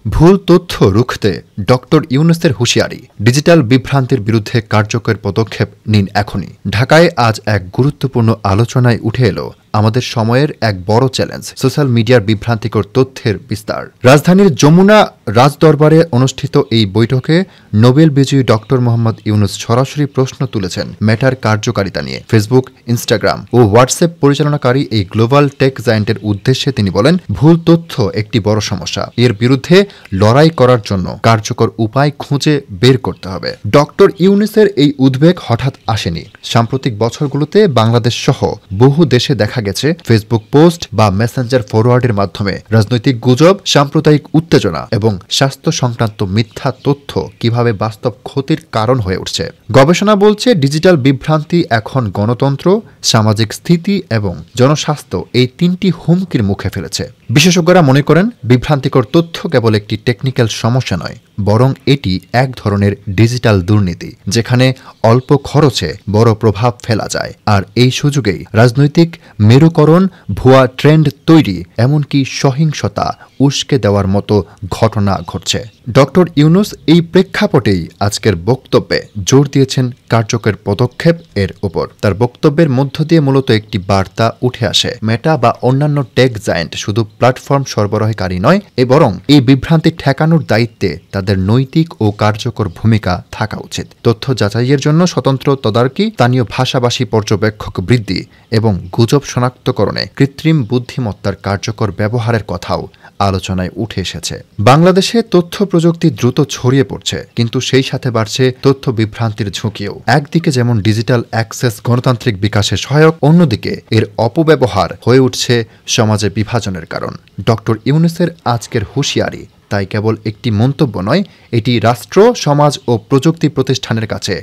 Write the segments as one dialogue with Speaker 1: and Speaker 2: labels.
Speaker 1: ভুল তথ্য রুখতে ডক্টর ইউনূসের হুঁশিয়ারি, ডিজিটাল বিভ্রান্তির বিরুদ্ধে কার্যকর পদক্ষেপ নিন এখনই। ঢাকায় আজ এক গুরুত্বপূর্ণ আলোচনায় উঠে এলো আমাদের সময়ের এক বড় চ্যালেঞ্জ, সোশ্যাল মিডিয়ার বিভ্রান্তিকর তথ্যের বিস্তার। রাজধানীর যমুনা রাজদরবারে অনুষ্ঠিত এই বৈঠকে নোবেল বিজয়ী ডক্টর মোহাম্মদ ইউনূস সরাসরি প্রশ্ন তুলেছেন মেটার কার্যকারিতা নিয়ে। ফেসবুক, ইনস্টাগ্রাম ও হোয়াটসঅ্যাপ পরিচালনাকারী এই গ্লোবাল টেক জায়ান্টের উদ্দেশ্যে তিনি বলেন, ভুল তথ্য একটি বড় সমস্যা, এর বিরুদ্ধে লড়াই করার জন্য কার্যকর উপায় খুঁজে বের করতে হবে। ডক্টর ইউনূসের এই উদ্বেগ হঠাৎ আসেনি। সাম্প্রতিক বছরগুলোতে বাংলাদেশ সহ বহু দেশে দেখা গেছে ফেসবুক পোস্ট বা মেসেঞ্জার ফরওয়ার্ডের মাধ্যমে রাজনৈতিক গুজব, সাম্প্রদায়িক উত্তেজনা এবং স্বাস্থ্য সংক্রান্ত মিথ্যা তথ্য কিভাবে বাস্তব ক্ষতির কারণ হয়ে উঠছে। গবেষণা বলছে, ডিজিটাল বিভ্রান্তি এখন গণতন্ত্র, সামাজিক স্থিতি এবং জনস্বাস্থ্য এই তিনটি হুমকির মুখে ফেলেছে। বিশেষজ্ঞরা মনে করেন, বিভ্রান্তিকর তথ্য কেবল একটি টেকনিক্যাল সমস্যা নয়, বরং এটি এক ধরনের ডিজিটাল দুর্নীতি, যেখানে অল্প খরচে বড় প্রভাব ফেলা যায়। আর এই সুযোগেই রাজনৈতিক মেরুকরণ, ভুয়া ট্রেন্ড তৈরি, এমনকি সহিংসতা উস্কে দেওয়ার মতো ঘটনা ঘটছে। ডক্টর ইউনূস এই প্রেক্ষাপটেই আজকের বক্তব্যে জোর দিয়েছেন কার্যকর পদক্ষেপ এর উপর। তার বক্তব্যের মধ্য দিয়ে মূলত একটি বার্তা উঠে আসে, মেটা বা অন্যান্য টেক জায়ান্ট শুধু প্ল্যাটফর্ম সরবরাহকারী নয়, বরং এই বিভ্রান্তি ঠেকানোর দায়িত্বে তাদের নৈতিক ও কার্যকর ভূমিকা থাকা উচিত। তথ্য যাচাইয়ের জন্য স্বতন্ত্র তদারকি, স্থানীয় ভাষাভাষী পর্যবেক্ষক বৃদ্ধি এবং গুজব শনাক্তকরণে কৃত্রিম বুদ্ধিমত্তার কার্যকর ব্যবহারের কথাও আলোচনায় উঠে এসেছে। বাংলাদেশে তথ্য প্রযুক্তি দ্রুত ছড়িয়ে পড়ছে, কিন্তু সেই সাথে বাড়ছে তথ্য বিভ্রান্তির ঝুঁকিও। একদিকে যেমন ডিজিটাল অ্যাক্সেস গণতান্ত্রিক বিকাশে সহায়ক, অন্যদিকে এর অপব্যবহার হয়ে উঠছে সমাজে বিভাজনের কারণ। ডক্টর ইউনূসের আজকের হুঁশিয়ারি তাই কেবল একটি মন্তব্য নয়, এটি রাষ্ট্র, সমাজ ও প্রযুক্তি প্রতিষ্ঠানের কাছে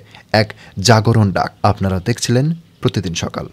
Speaker 1: এক জাগরণ ডাক। আপনারা দেখছিলেন প্রতিদিন সকাল।